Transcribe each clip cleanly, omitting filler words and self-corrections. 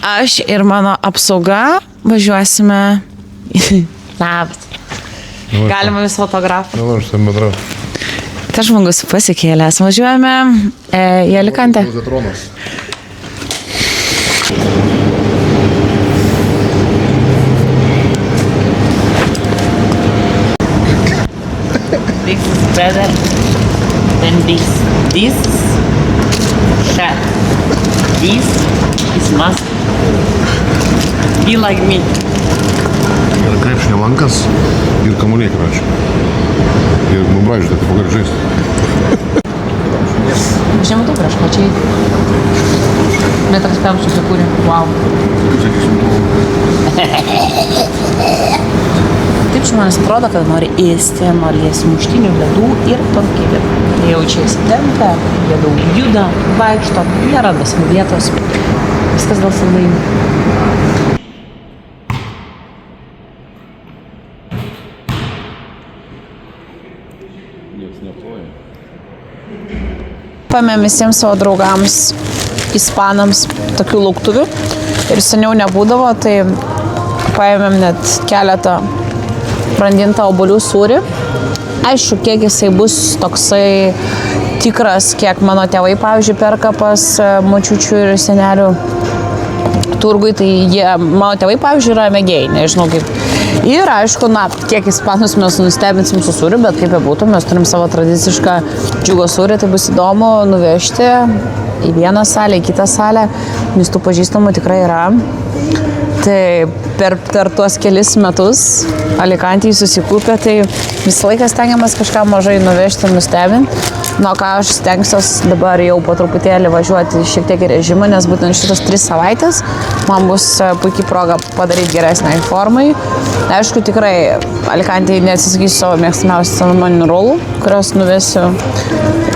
aš ir mano apsauga važiuosime. Labas. Galima vis fotografą. Nu, aš tam bendrau. Tas žmogus pasikėlęs. Važiuojame į Alicantę. This is better than this. This shit. This is must be like me. Ir krepšinio lankas ir kamuoliai krepšinio. Ir nubraižyta, tai pagali žaisti. Aš nematau prieš pačiai. Metras pėm susikūrė. Wow. Taip žmonės atrodo, kad nori ėsti, nori ėsti muštinių, ledų ir tonkybė. Jaučia įsitempę, jie daug juda, vaikšto, neranda savo vietos. Viskas dėl saldainių. Paėmėm visiems savo draugams, ispanams, tokių lauktuvių. Ir seniau nebūdavo, tai paėmėm net keletą brandintą obuolių sūrį. Aišku, kiek jisai bus toksai tikras, kiek mano tėvai, pavyzdžiui, perka pas močiučių ir senelių turgui, tai mano tėvai, pavyzdžiui, yra mėgėjai, nežinau kaip. Ir aišku, kiek ispanus mes nustebinsim su sūriu, bet kaip bebūtų, mes turim savo tradicišką džiugo sūrį, tai bus įdomu nuvežti į vieną salę, į kitą salę, nes tų pažįstamų tikrai yra. Tai per tuos kelis metus Alicantėje susikūpė, tai visą laiką stengiamės kažką mažai nuvežti ir nustebinti. Nuo ką aš stengsiuos dabar jau po truputėlį važiuoti šiek tiek į režimą, nes būtent šitos 3 savaitės man bus puikiai proga padaryti geresnei formai. Aišku, tikrai Alicantėje neatsisakysiu savo mėgstamiausių cinnamon rollų, kurios nuvesiu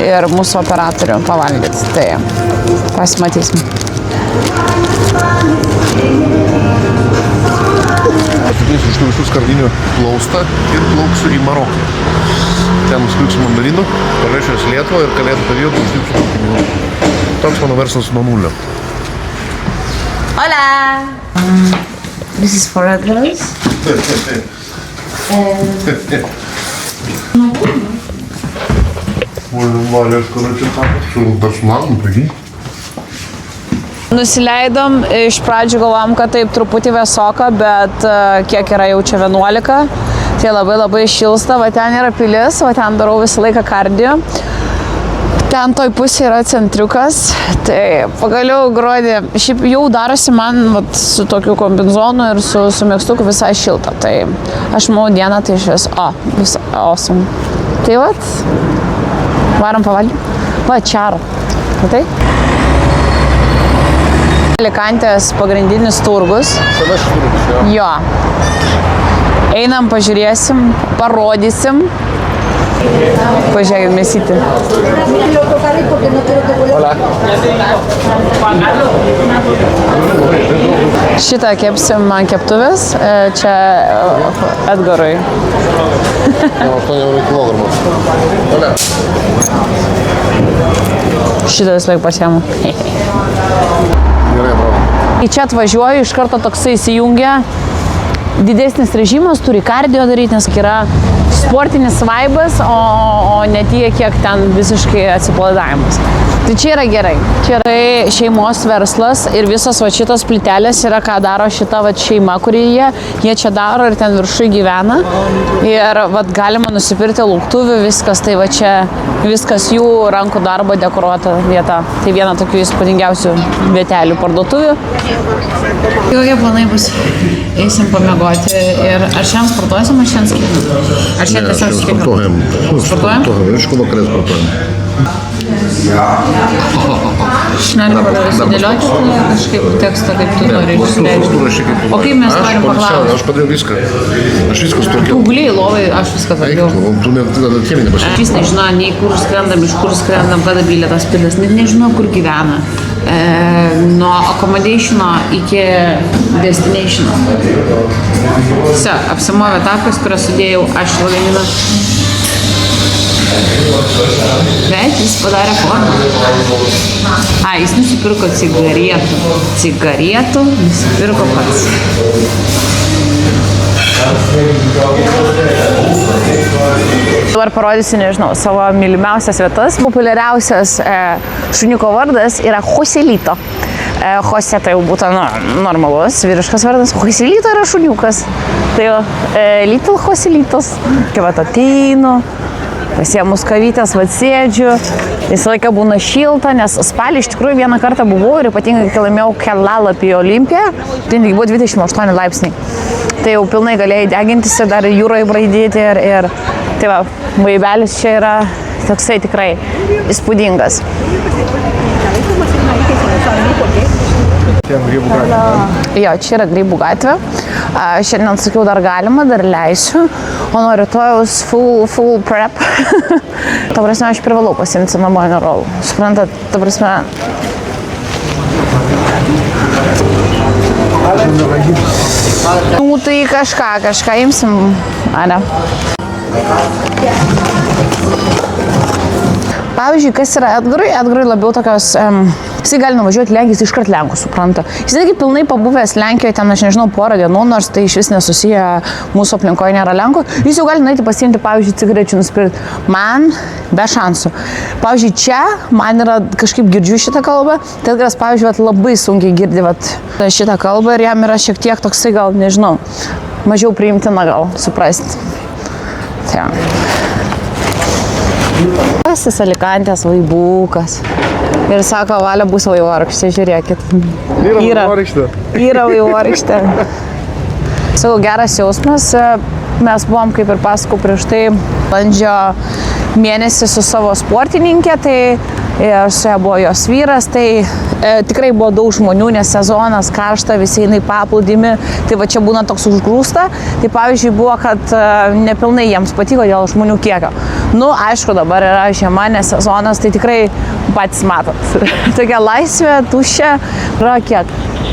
ir mūsų operatorių pavalgyti. Tai pasimatysim. Atiduosiu iš tų visų skardinių plaustą ir plauksiu į Maroką. Ten nusipirksiu mandarinų, parvešiu į Lietuvą ir kalėdų periodu uždirbsiu pinigų. Toks mano verslas nuo nulio. Hola! This is for girls. Nusileidom, iš pradžių galvom, kad taip truputį vėsoka, bet kiek yra jau čia 11, tai labai šilsta, va ten yra pilis, va ten darau visą laiką kardio. Ten toj pusė yra centriukas, tai pagaliau gruodį, šiaip jau darosi man su tokiu kombinzonu ir su mėgstuku visai šilta, tai aš manau dieną tai iš vis, visai awesome. Tai vat, varom pavalgyti, va čaro, matai? Alicantės pagrindinis turgus. Jo. Einam, pažiūrėsim, parodysim. Pažiūrėkit, mėsyti. Šitą kepsim man keptuvės, čia Edgarui. 8 kg. Šitą vis laik pasiemu. Gerai, bravo. Į čia atvažiuoju, iš karto toksai įsijungia. Didesnis režimas, turi kardio daryti, nes yra sportinis vaibas, o ne tiek, kiek ten visiškai atsipalaidavimas. Tai čia yra gerai. Čia yra šeimos verslas ir visos va šitos plytelės yra, ką daro šita va šeima, kurį jie čia daro ir ten viršui gyvena. Ir va galima nusipirkti lauktuvių, viskas, tai va čia viskas jų rankų darbo dekoruota vieta. Tai viena tokių įspūdingiausių vietelių parduotuvių. Kokie planai bus? Eisim pamiegoti ir ar šiandien sportuosim, ar šiandien skaitim? Ar šiandien tiesiog skaitim? Sportuojam. Aišku, vakarės sportuojam. Aš noriu pasidėlioti kažkaip tekstą, kaip tu nori išsireikšti. O kaip mes norim paklausti? Aš padariau viską. Aš viską sutvarkiau. Tu gulėjai lovai, aš viską tvarkiau. Tu net cheminį nepasitikėjai. Aš vis nežinau, nei kur skrendam, iš kur skrendam, kada bilietas pilis, net nežinau, kur gyvena. Nuo accommodationo iki destinationo. Apsimovė takas, kurią sudėjau aš lagaminą. Bet jis padarė formą. Jis nusipirko cigaretų nusipirko pats. Dabar parodysiu, nežinau, savo mylimiausias vietas. Populiariausias šuniuko vardas yra Joselito. Jose tai jau būtų normalus vyriškas vardas. Joselito yra šuniukas. Tai jau Little Joselitos. Kai vat ateinu, pasiemus kavytės, vat sėdžiu. Visą laiką būna šilta, nes spalį iš tikrųjų vieną kartą buvau ir ypatingai, kai laimėjau kelalapį į Olimpiją, tai buvo 28 laipsniai. Tai jau pilnai galėjai degintis ir dar jūroje braidyti ir tai va, vaibelis čia yra toksai tikrai įspūdingas. Jo, čia yra Grybų gatvė. Šiandien sakiau, dar galima, dar leisiu, o nuo rytojaus full prep. Ta prasme, aš privalau pasiimti namojo rolų. Suprantat, ta prasme... Tai kažką imsim, ne? Pavyzdžiui, kas yra Edgarui? Edgarui labiau tokios... Jisai gali nuvažiuoti Lenkijos, iškart Lenkų, supranta. Jis netgi pilnai pabuvęs Lenkijoje, ten, aš nežinau, porą dienų, nors tai iš vis nesusiję, mūsų aplinkoje nėra Lenkų. Jis jau gali nueiti pasiimti, pavyzdžiui, cigarečių nusipirkti. Man be šansų. Pavyzdžiui, čia man yra kažkaip girdžiu šitą kalbą. Tai Edgaras, pavyzdžiui, labai sunkiai girdi šitą kalbą ir jam yra šiek tiek toksai, gal, nežinau, mažiau priimtina gal suprasti. Tai. Pasis Alikantės vaibukas. Ir sako, Valia bus vaivorykštė, žiūrėkit. Yra vaivorykštė. Sakau, geras jausmas. Mes buvom, kaip ir pasakau prieš tai, balandžio mėnesį su savo sportininkė, tai ir su ja buvo jos vyras, tai tikrai buvo daug žmonių, nes sezonas karšta, visi eina į paplūdimį, tai va čia būna toks užgrūsta. Tai pavyzdžiui buvo, kad nepilnai jiems patiko dėl žmonių kiekio. Nu, aišku, dabar yra žiema, nes sezonas, tai tikrai patys matot. Tokia laisvė, tuščia, yra kiek?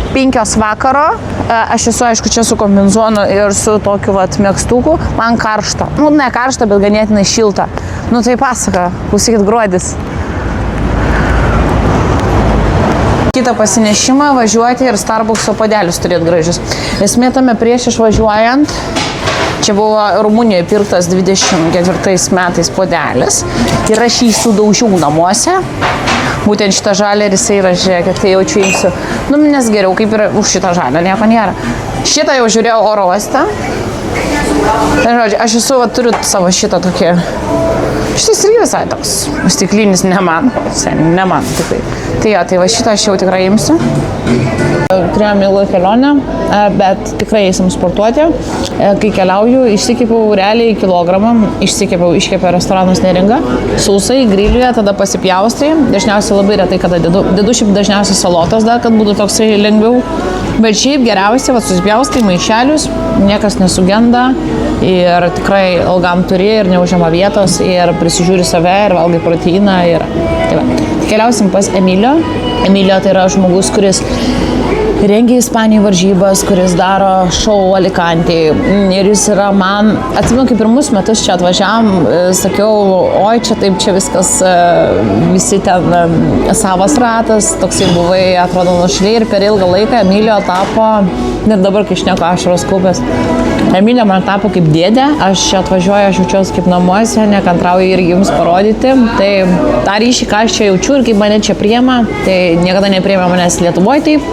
5 vakaro, aš esu, aišku, čia su kombinzonu ir su tokiu vat megztuku, man karšta. Nu, ne karšta, bet ganėtinai šilta. Nu, tai pasaka, klausykit, gruodis. Kitą pasinešimą važiuoti ir Starbuckso padelius turėt gražius. Esmė tame prieš išvažiuojant, čia buvo Rumunijoje pirktas 24 metais podelis ir aš jį sudaužiau namuose. Būtent šitą žalę ir jisai yra, žiūrėkit, tai jaučiu imsiu. Nu, nes geriau, kaip ir už šitą žalę, nieko nėra. Šitą jau žiūrėjau oro uoste. Tai žodžiu, aš turiu savo šitą tokį... Šitas irgi visai toks stiklinis, ne man tikrai. Tai jo, tai va šitą aš jau tikrai imsiu. Turėjom ilgą kelionę, bet tikrai eisim sportuoti. Kai keliauju, išsikepiau realiai kilogramą, iškepė restoranas Neringa, sausai, griliuje, tada pasipjaustai. Dažniausiai labai retai, kada dedu šiaip dažniausiai salotas dar, kad būtų toksai lengviau. Bet šiaip geriausiai, susipjaustai maišelius, niekas nesugenda ir tikrai ilgam turi ir neužima vietos ir prisižiūri save ir valgai proteiną. Tai va. Keliausim pas Emilio. Emilio tai yra žmogus, kuris rengia Ispanijai varžybas, kuris daro šou Alikantėje. Ir jis yra man, atsimenu, kaip pirmus metus čia atvažiavam, sakiau, oi, čia taip, čia viskas, visi ten savas ratas, toksai buvai, atrodo, nuošliai ir per ilgą laiką Emilio tapo, net dabar, kai šneko ašaros kaupės, Emilio man tapo kaip dėdė, aš čia atvažiuoju, aš jaučiuosi kaip namuose, nekantrauju irgi jums parodyti. Tai tą ryšį, ką aš čia jaučiu ir kaip mane čia priema, tai niekada nepriėmė manęs Lietuvoje taip,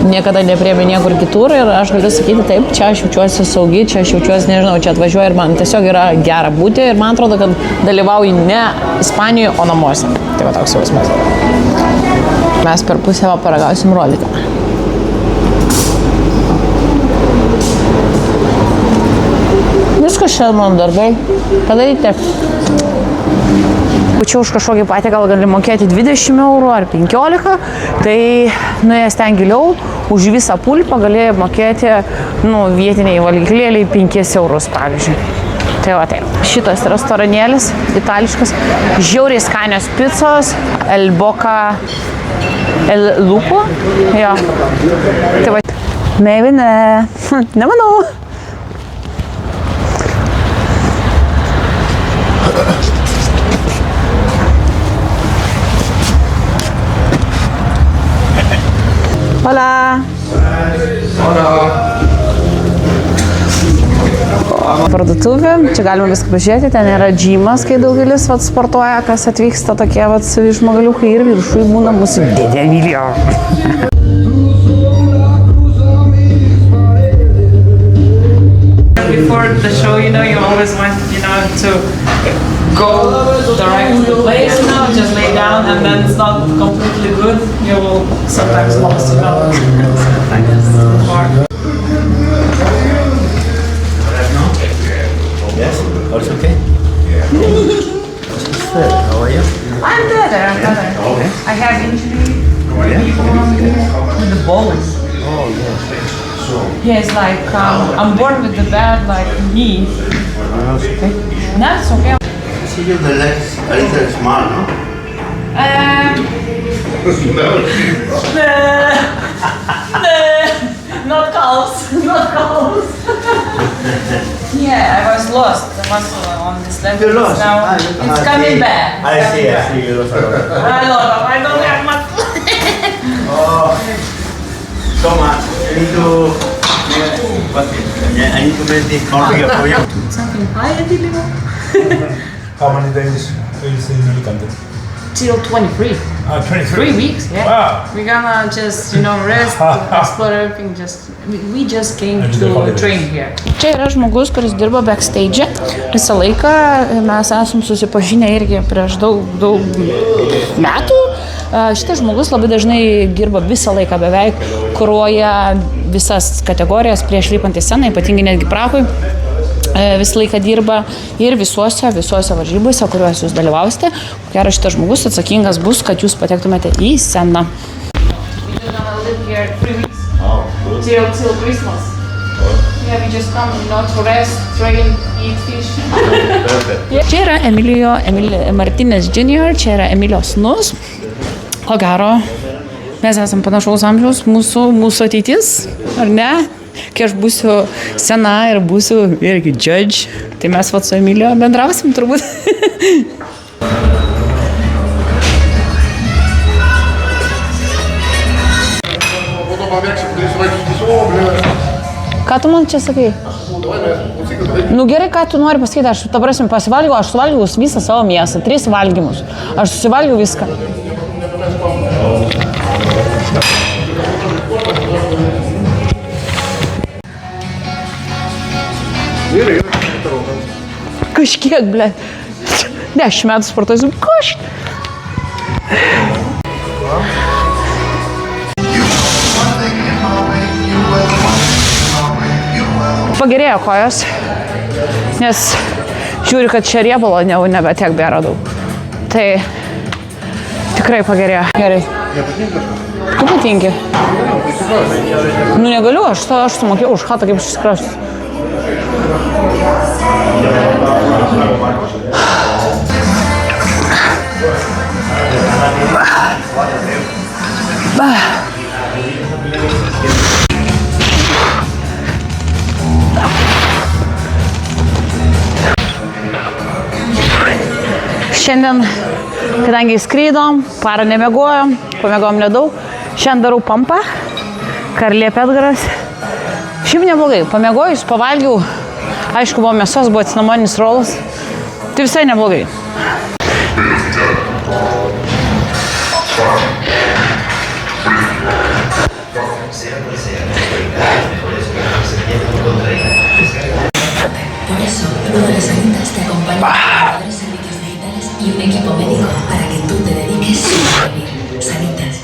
niekada nepriėmė niekur kitur ir aš galiu sakyti taip, čia aš jaučiuosi saugi, čia aš jaučiuosi, nežinau, čia atvažiuoju ir man tiesiog yra gera būti ir man atrodo, kad dalyvauju ne Ispanijoje, o namuose. Tai va toks jausmas. Mes per pusę paragausim roliką. Viskas šiandien mano darbai. Padaryti. Čia už kažkokį patiekalą gali mokėti 20 eurų ar 15, tai nuėjęs ten giliau, už visą pulpą galėjai mokėti vietiniai valgyklėliai 5 eurus, pavyzdžiui. Tai va taip. Šitas restoranėlis, itališkas, žiauriai skanios picos, El Boca, El Lupo. Jo. Tai va. Maybe ne. Nemanau. Hola. Parduotuvė, čia galima viską pažiūrėti, ten yra džymas, kai daugelis sportuoja, kas atvyksta tokie žmogaliukai ir viršui būna mūsų dėdė Emilija. Before the show, you always want, to go direct to the place, just lay down, and then it's not completely good. You will sometimes lost, Yes, also okay. How are you? I'm better. Okay. I have injury with the bones. Oh, yes. Yeah, it's like I'm born with the bad knee. Okay. That's okay. I see you the legs a little small, no? Not calves. Yeah, I was lost. The muscle on this leg. You lost? Now it's coming back. I see, you lost a lot. I don't have much. Oh, so much. I need to make this configure for you. Something higher, How many days are you staying in Alicante? Till 23. 23? 3 weeks, yeah. Wow. We're gonna just, rest, explore everything. We just came And to the holidays. train here. Čia yra žmogus, kuris dirba backstage visą laiką. Mes esam susipažinę irgi prieš daug metų. Šitas žmogus labai dažnai dirba visą laiką beveik, kuruoja visas kategorijas prieš lipant į sceną, ypatingai netgi Prahoj. Visą laiką dirba ir visuose varžybose, kuriuose jūs dalyvausite. Kokia šitas žmogus atsakingas bus, kad jūs patektumėte į sceną. Till Christmas. Yeah, we just come, to rest, train, eat fish. Čia yra Emilio Martinez Jr., čia yra Emilijos sūnus. Ko gero, mes esam panašaus amžiaus, mūsų ateitis, ar ne? Kai aš būsiu sena ir būsiu irgi judge, tai mes su Emilio bendrausim turbūt. Ką tu man čia sakai? Gerai, ką tu nori pasakyti, aš pasivalgiau, aš suvalgiau visą savo mėsą, 3 valgymus. Aš susivalgiau viską. Kažkiek, ble. 10 metų sportuoju, kažkiek. Pagerėjo kojos, nes žiūriu, kad čia riebalo nebe tiek bėra daug. Tai tikrai pagerėjo. Gerai. Tu patinki? Negaliu, aš sumokėjau už chatą, kaip išsikraustyt. Šiandien, kadangi skrydom, parą nemiegojom, pamiegojom nedaug, šiandien darau pampą, Karlė Petgaras. Šiaip neblogai, pamiegojus, pavalgiau, aišku, buvo mėsos, buvo cinamoninis rolas, tai visai neblogai. Por eso, uno de los Sanitas te acompaña con los servicios digitales y un equipo médico para que tú te dediques solo a vivir. Sanitas.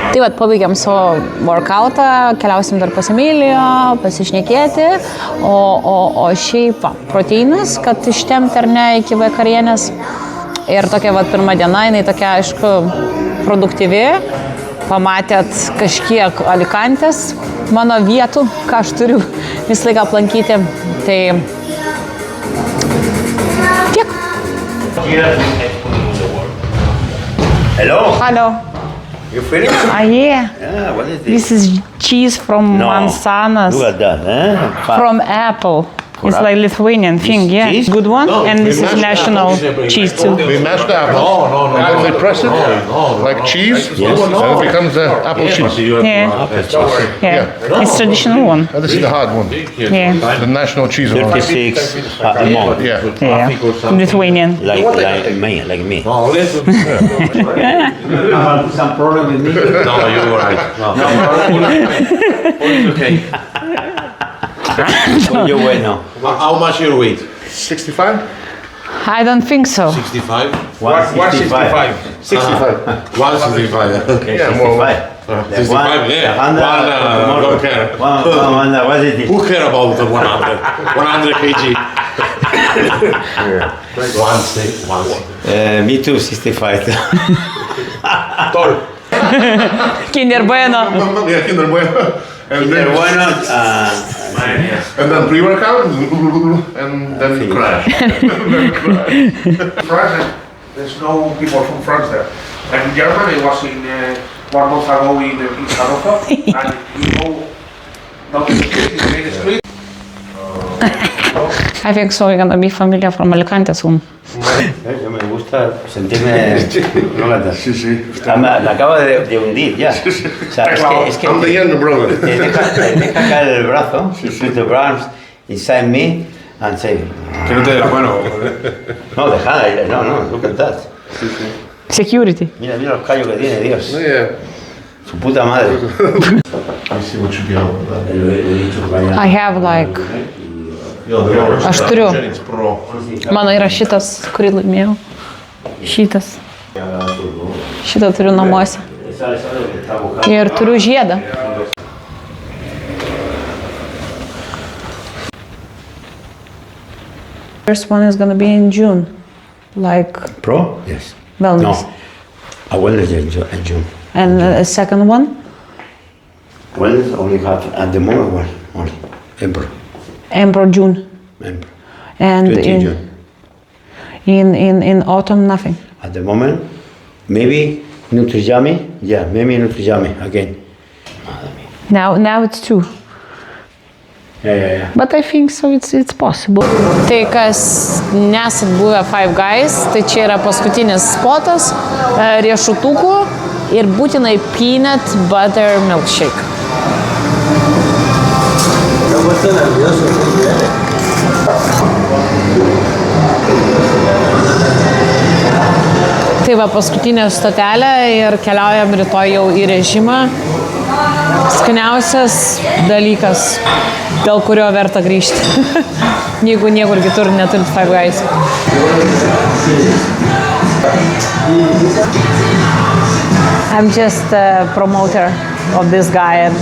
Tai vat, pabaigėm savo workoutą, keliausim dar pas Emilijo, pasišnekėti, o šiaip proteinas, kad ištemti ar ne iki vakarienės. Ir tokia vat pirma diena, jinai tokia, aišku, produktyvi. Pamatėt kažkiek Alicantės, mano vietų, ką aš turiu visą laiką aplankyti. Tai tiek. Hello. Halio. You finished? Yeah. Yeah, what is this? This is cheese from manzanas. Look at that, eh? From apple. It's apple? like Lithuanian thing, yeah. cheese? Good one. And this is national cheese too. They mash the apple. No. And then they press it like cheese. Yes. And it becomes apple cheese. Yeah. Yeah. It's traditional one. And this is the hard one. Yeah. The national cheese one. 36 a month. Yeah. Yeah. Lithuanian. Like me. Some problem with me? No, you're right. No. Okay. Yo bueno. How much your weight? 65? I don't think so. 65? 165. 165. Okay. Yeah, more. 65, yeah. One, don't care. What is it? Who care about the 100? 100 kg. One. Me too, 65. Tall. Kinder Bueno. Yeah, Kinder Bueno. And Pero then, bueno, and then pre-workout, and then you crash. France, there's no people from France there. And in Germany, I was in 1 month ago in Hannover, and you know, down the street, in the main street. I think so. We're gonna be familiar from Alicante soon. me gusta sentirme... Sí, sí. Me acaba de hundir ya. O sea, es que I'm the younger brother. deja caer el brazo, put the arms inside me and say... Que no te dé la mano. No, dejada, no, look at that. Security. Mira los callos que tiene, Dios. Yeah. Su puta madre. I see what you be able to I have like... Aš turiu. Mano yra šitas, kurį laimėjau. Šitas. Šitą turiu namuose. Ir turiu žiedą. First one is gonna be in June. Like Pro? Yes. wellness. No. A wellness in June. And a second one, Wellness only have at the moment one only. Emperor. Emperor June. Emperor. And 20 June. in autumn, nothing. At the moment, maybe Nutrijami. Yeah, maybe Nutrijami again. Madre mía. Now it's 2. Yeah. But I think so it's possible. Tai kas nesat buvę Five Guys, tai čia yra paskutinis spotas, riešutukų ir būtinai peanut butter milkshake. Tai va paskutinė stotelė ir keliaujam rytoj jau į režimą. Skaniausias dalykas, dėl kurio verta grįžti, jeigu niekur kitur neturit Five Guys. I'm just a promoter of this guy and